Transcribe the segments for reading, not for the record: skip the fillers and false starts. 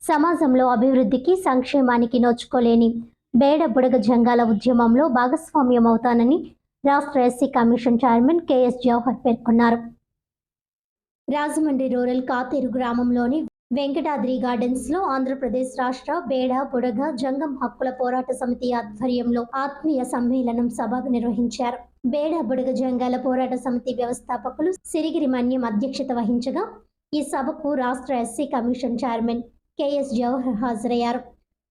సమాజంలో అభివృద్ధికి సంక్షేమానికి నోచుకోలేని బేడ బుడగ జంగాల ఉద్యమంలో భాగస్వామ్యమవుతానని రాష్ట్ర SC commission chairman KS Jawahar పేర్కొన్నారు. రాజమండ్రి రూరల్ కాతేరు గ్రామంలోని వెంకటాద్రి గార్డెన్స్ లో ఆంధ్రప్రదేశ్ రాష్ట్ర బేడ బుడగ జంగం హక్కుల పోరాట సమితి ఆధ్వర్యంలో ఆత్మీయ సమ్మేళనం సభ నిర్వహించారు. బేడ బుడగ జంగాల పోరాట సమితి వ్యవస్థాపకులు సిరిగిరి మన్యం అధ్యక్షత వహించగా ఈ సభకు రాష్ట్ర SC commission chairman KS Jawahar హాజరయ్యారు.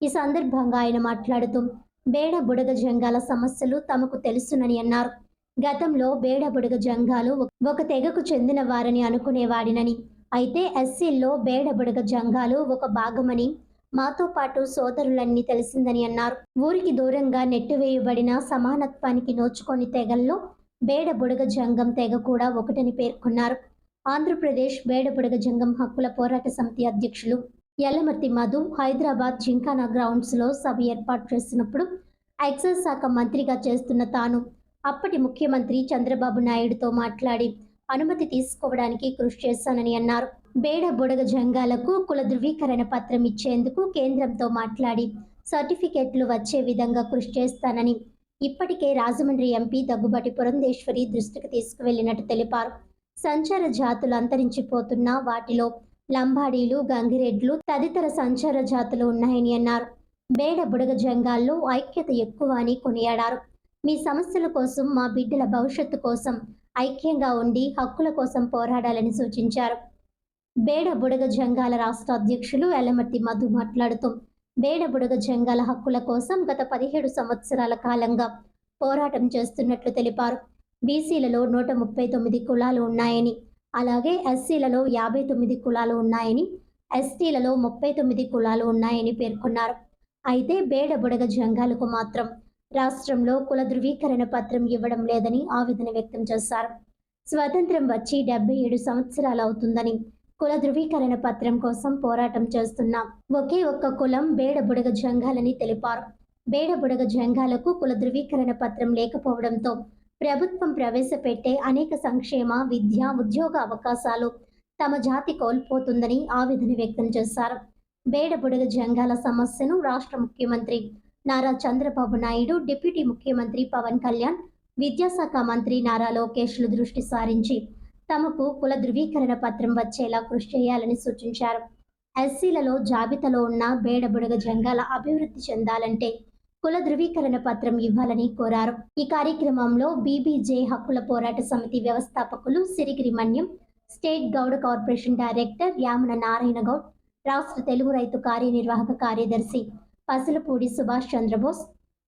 ఈ సందర్భంగా ఆయన మాట్లాడుతూ బేడ బుడగ జంగాల సమస్యలు తమకు తెలుసునని అన్నారు. గతంలో బేడ బుడగ జంగాలు ఒక తెగకు చెందిన వారని అనుకునేవాడినని, అయితే ఎస్సీల్లో బేడ బుడగ జంగాలు ఒక భాగమని మాతో పాటు సోదరులన్నీ తెలిసిందని అన్నారు. ఊరికి దూరంగా నెట్టివేయబడిన సమానత్వానికి నోచుకొని తెగల్లో బేడ బుడగ జంగం తెగ కూడా ఒకటని పేర్కొన్నారు. ఆంధ్రప్రదేశ్ బేడ బుడగ జంగం హక్కుల పోరాట సమితి అధ్యక్షులు యల్లమర్తి మధు హైదరాబాద్ జింకానా గ్రౌండ్స్ లో సభ ఏర్పాటు చేసినప్పుడు ఎక్సైజ్ శాఖ మంత్రిగా చేస్తున్న తాను అప్పటి ముఖ్యమంత్రి చంద్రబాబు నాయుడుతో మాట్లాడి అనుమతి తీసుకోవడానికి కృషి చేశానని అన్నారు. బేడ బుడగ జంగాలకు కుల ధృవీకరణ పత్రం ఇచ్చేందుకు కేంద్రంతో మాట్లాడి సర్టిఫికెట్లు వచ్చే విధంగా కృషి చేస్తానని ఇప్పటికే రాజమండ్రి ఎంపీ దగ్గుబాటి పురంధేశ్వరి దృష్టికి తీసుకువెళ్లినట్టు తెలిపారు. సంచార జాతులు అంతరించిపోతున్న వాటిలో లంబాడీలు, గంగిరెడ్లు తదితర సంచార జాతులు ఉన్నాయని అన్నారు. బేడ బుడగ జంగాల్లో ఐక్యత ఎక్కువ అని కొనియాడారు. మీ సమస్యల కోసం, మా బిడ్డల భవిష్యత్తు కోసం ఐక్యంగా ఉండి హక్కుల కోసం పోరాడాలని సూచించారు. బేడ బుడగ జంగాల రాష్ట్ర అధ్యక్షులు యల్లమర్తి మధు మాట్లాడుతూ బేడ బుడగ జంగాల హక్కుల కోసం గత 17 సంవత్సరాల కాలంగా పోరాటం చేస్తున్నట్లు తెలిపారు. బీసీలలో 139 కులాలు ఉన్నాయని, అలాగే ఎస్సీలలో 59 కులాలు ఉన్నాయని, ఎస్టీలలో 39 కులాలు ఉన్నాయని పేర్కొన్నారు. అయితే బేడ బుడగ జంగాలకు మాత్రం రాష్ట్రంలో కుల ధృవీకరణ పత్రం ఇవ్వడం లేదని ఆవేదన వ్యక్తం చేశారు. స్వతంత్రం వచ్చి 77 సంవత్సరాలు అవుతుందని, కుల ధృవీకరణ పత్రం కోసం పోరాటం చేస్తున్న ఒకే ఒక్క కులం బేడ బుడగ జంగాలని తెలిపారు. బేడ బుడగ జంగాలకు కుల ధృవీకరణ పత్రం లేకపోవడంతో ప్రభుత్వం ప్రవేశపెట్టే అనేక సంక్షేమ, విద్య, ఉద్యోగ అవకాశాలు తమ జాతి కోల్పోతుందని ఆవేదన వ్యక్తం చేశారు. బేడ బుడగ జంగాల సమస్యను రాష్ట్ర ముఖ్యమంత్రి నారా చంద్రబాబు నాయుడు, డిప్యూటీ ముఖ్యమంత్రి పవన్ కళ్యాణ్, విద్యాశాఖ మంత్రి నారా లోకేష్లు దృష్టి సారించి తమకు కుల ధృవీకరణ పత్రం వచ్చేలా కృషి చేయాలని సూచించారు. ఎస్సీలలో జాబితాలో ఉన్న బేడ బుడగ జంగాల అభివృద్ధి చెందాలంటే కుల ధృవీకరణ పత్రం ఇవ్వాలని కోరారు. ఈ కార్యక్రమంలో బీబీజే హక్కుల పోరాట సమితి వ్యవస్థాపకులు Sirigiri Manyam, state Gowda corporation director Yamana Narayana Goud, రాష్ట్ర తెలుగు రైతు కార్యనిర్వాహక కార్యదర్శి పసలపూడి సుభాష్ చంద్రబోస్,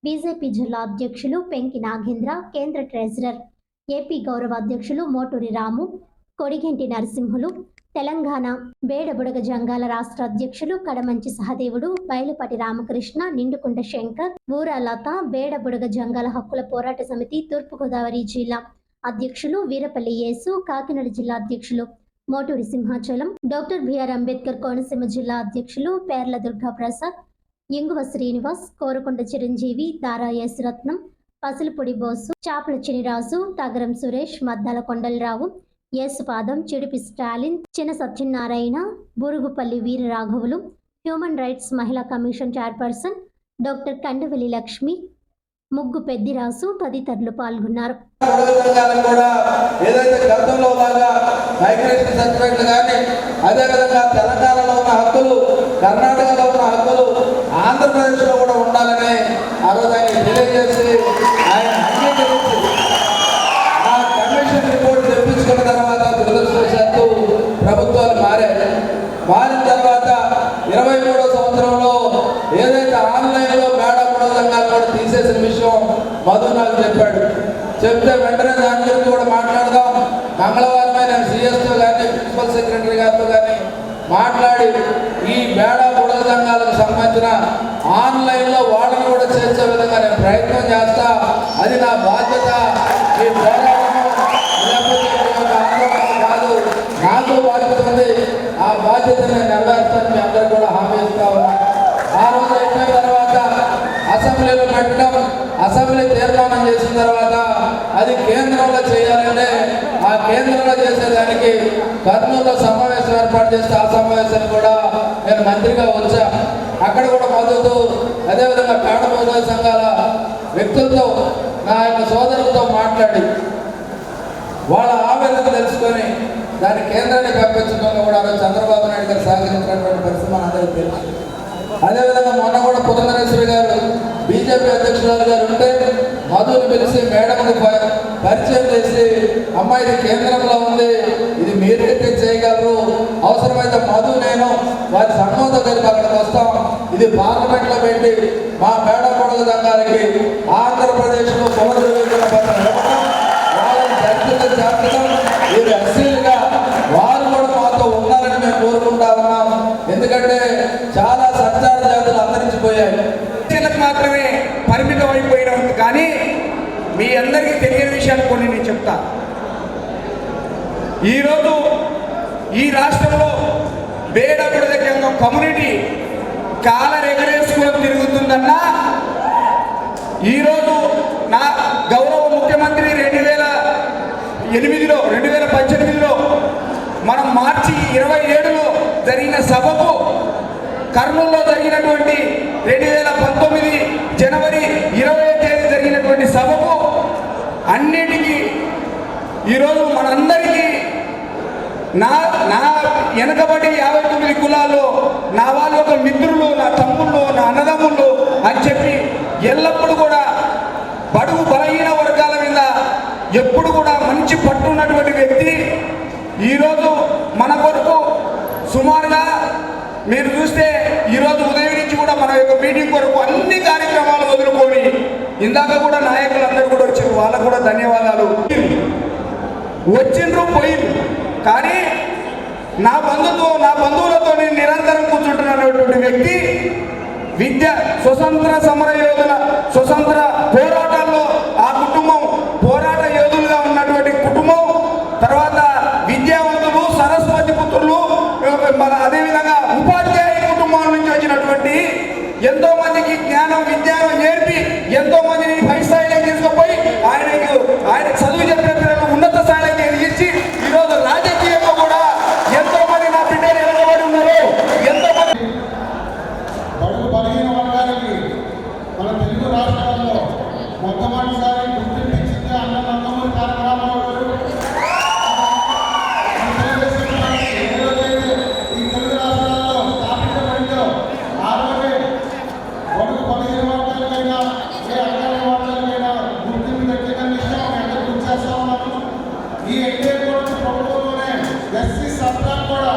బీజేపీ జిల్లా అధ్యక్షులు పెంకి నాగేంద్ర, కేంద్ర ట్రెజరర్ ఏపీ గౌరవ అధ్యక్షులు మోటూరి రాము, కొడిగెంటి నరసింహులు, తెలంగాణ బేడ బుడగ జంగాల రాష్ట్ర అధ్యక్షులు కడమంచి సహదేవుడు, బయలుపాటి రామకృష్ణ, నిండుకుంట శంకర్, ఊరాలత, బేడ బుడగ జంగాల హక్కుల పోరాట సమితి తూర్పుగోదావరి జిల్లా అధ్యక్షులు వీరపల్లి యేసు, కాకినాడ జిల్లా అధ్యక్షులు మోటూరి సింహాచలం, డాక్టర్ బిఆర్ అంబేద్కర్ కోనసీమ జిల్లా అధ్యక్షులు పేర్ల దుర్గా ప్రసాద్, ఇంగువ శ్రీనివాస్, కోరకొండ చిరంజీవి, దారా యేసురత్నం, పసలపూడి బోసు, చాపల చినిరాజు, తగరం సురేష్, మద్దాల కొండలరావు, యేసుపాదం, చిడిపి స్టాలిన్, చిన్న సత్యనారాయణ, బురుగుపల్లి వీరరాఘవులు, హ్యూమన్ రైట్స్ మహిళా commission chairperson doctor Kandavalli Lakshmi, ముగ్గు పెద్దిరాసు తదితరులు పాల్గొన్నారు. కర్ణాటకలో ఉన్న హక్కులు ఆంధ్రప్రదేశ్లో కూడా ఉండాలని ఆ రోజు ఆయన తెలియజేసి ఆయన అంగీకరించి ఆ కమిషన్ రిపోర్ట్ తెప్పించుకున్న తర్వాత దురదృష్టవశాత్తు ప్రభుత్వాలు మారిన తర్వాత 23వ సంవత్సరంలో ఏదైతే ఆన్లైన్లో బేడ బుడగ జంగాలు కూడా తీసేసిన విషయం మధు నాకు చెప్పాడు. చెప్తే వెంటనే దాని గురించి కూడా మాట్లాడదాం. మంగళవారమే నేను సిఎస్తో కానీ ప్రిన్సిపల్ సెక్రటరీ గారితో కానీ మాట్లాడి ఈ బేడ బుడగ జంగాలకు సంబంధించిన ఆన్లైన్లో వాళ్ళని కూడా చేర్చే విధంగా నేను ప్రయత్నం చేస్తా. అది నా బాధ్యత. ఈ పోరాటము కాదు, నాకు బాధ్యత ఉంది. ఆ బాధ్యతను నేను నెరవేర్స్తాను. మీ అందరూ కూడా హామీ ఇస్తా ఉన్నా. ఆ రోజు అయిపోయిన తర్వాత అసెంబ్లీలో పెట్టడం అసెంబ్లీ తీర్మానం చేసిన తర్వాత అది కేంద్రంలో చేయాలంటే ఆ కేంద్రంలో చేసేదానికి కర్నూలులో సమావేశం ఏర్పాటు చేస్తే ఆ సమావేశాన్ని కూడా నేను మంత్రిగా వచ్చా. అక్కడ కూడా మద్దతు, అదేవిధంగా పేడ మోదీ సంఘాల వ్యక్తులతో నా యొక్క సోదరులతో మాట్లాడి వాళ్ళ ఆవేదన తెలుసుకొని దాన్ని కేంద్రానికి పంపించడంలో కూడా చంద్రబాబు నాయుడు గారు సహకరించినటువంటి పరిస్థితి మనందరికీ తెలుసు. అదేవిధంగా మొన్న కూడా పురంధరేశ్వరి గారు బీజేపీ అధ్యక్షురాలు గారు ఉంటే మధుని పిలిచి మేడంని పరిచయం చేసి, అమ్మాయి ఇది కేంద్రంలో ఉంది, ఇది మీరైతే చేయగలరు, అవసరమైతే మధు నేను వారి సంఘంతో కలిపి అక్కడికి వస్తాం, ఇది పార్లమెంట్లో పెట్టి మా పేడ పొడగ సంఘాలకి ఆంధ్రప్రదేశ్లో పునర్వివేచన పత్రం ఇవ్వడం, వాళ్ళని చర్చలు చేర్చడం, వీరు ఎస్సీలుగా వారు కూడా మాతో ఉండాలని మేము కోరుకుంటా ఉన్నాం. ఎందుకంటే చాలా సంచార జాతులు అంతరించిపోయాయి, మాత్రమే పరిమితం అయిపోయినాం. కానీ మీ అందరికీ తెలియని విషయాలు కొన్ని నేను చెప్తా. ఈరోజు ఈ రాష్ట్రంలో బేడ బుడగ జంగం కమ్యూనిటీ కాలర్ ఎగరేసుకుని తిరుగుతుందన్నా, ఈరోజు నా గౌరవ ముఖ్యమంత్రి 2018లో మనం మార్చి 27లో జరిగిన సభకు, కర్నూలులో జరిగినటువంటి 2019 జనవరి 20వ తేదీ జరిగినటువంటి సభకు అన్నిటికీ ఈరోజు మనందరికీ నా వెనకబడి 59 కులాల్లో నా వాళ్ళు ఒక మిత్రులు, నా తమ్ముళ్ళు, నా అన్నదమ్ముళ్ళు అని చెప్పి ఎల్లప్పుడూ కూడా బడుగు బలహీన వర్గాల మీద ఎప్పుడు కూడా మంచి పట్టు ఉన్నటువంటి వ్యక్తి ఈరోజు మన కొరకు సుమారుగా మీరు చూస్తే ఈరోజు ఉదయం నుంచి కూడా మన యొక్క మీటింగ్ కొరకు అన్ని కార్యక్రమాలు వదులుకొని ఇందాక కూడా నాయకులందరూ కూడా వచ్చారు, వాళ్ళకు కూడా ధన్యవాదాలు. వచ్చిండ్రు పోయిండ్రు, కానీ నా బంధువులతో నేను నిరంతరం కూర్చుంటున్నటువంటి వ్యక్తి, స్వతంత్ర సమర యోధుల స్వతంత్ర పోరాటాల్లో ఆ కుటుంబం పోరాట యోధులుగా ఉన్నటువంటి కుటుంబం, తర్వాత విద్యావంతులు, సరస్వతి పుత్రులు, అదేవిధంగా ఉపాధ్యాయ కుటుంబాల నుంచి వచ్చినటువంటి ఎంతో మందికి జ్ఞానం విద్యను నేర్పి ఎంతో మందిని పై స్థాయిలో తీసుకుపోయి ఆయన చదువు చెప్పిన పిల్లలు ఉన్నత స్థాయిలోకి ఎదిగించి ఈరోజు రాజకీయంలో కూడా ఎంతో మంది నా బిడ్డలు ఎనగబడి ఉన్నారు. ఎంతో మంది బలహీన వర్గానికి మన తెలుగు రాష్ట్రాల్లో మొట్టమొదటిసారి గుర్తింపించింది అన్నదమ్ముల కార్యక్రమాలు. ఈ తెలుగు రాష్ట్రాల్లో స్థాపించబడిందో ఆ రోజే బడుగు బలహీన వర్గాలకైనా ఏ అగ్రవర్ణ వర్గాలకైనా గుర్తింపు దక్కిన విషయం ఎంత గుర్తు చేస్తా ఉన్నాము. ఈ ఎన్డీఏ ప్రభుత్వంలోనే ఎస్సీ సప్లాన్ కూడా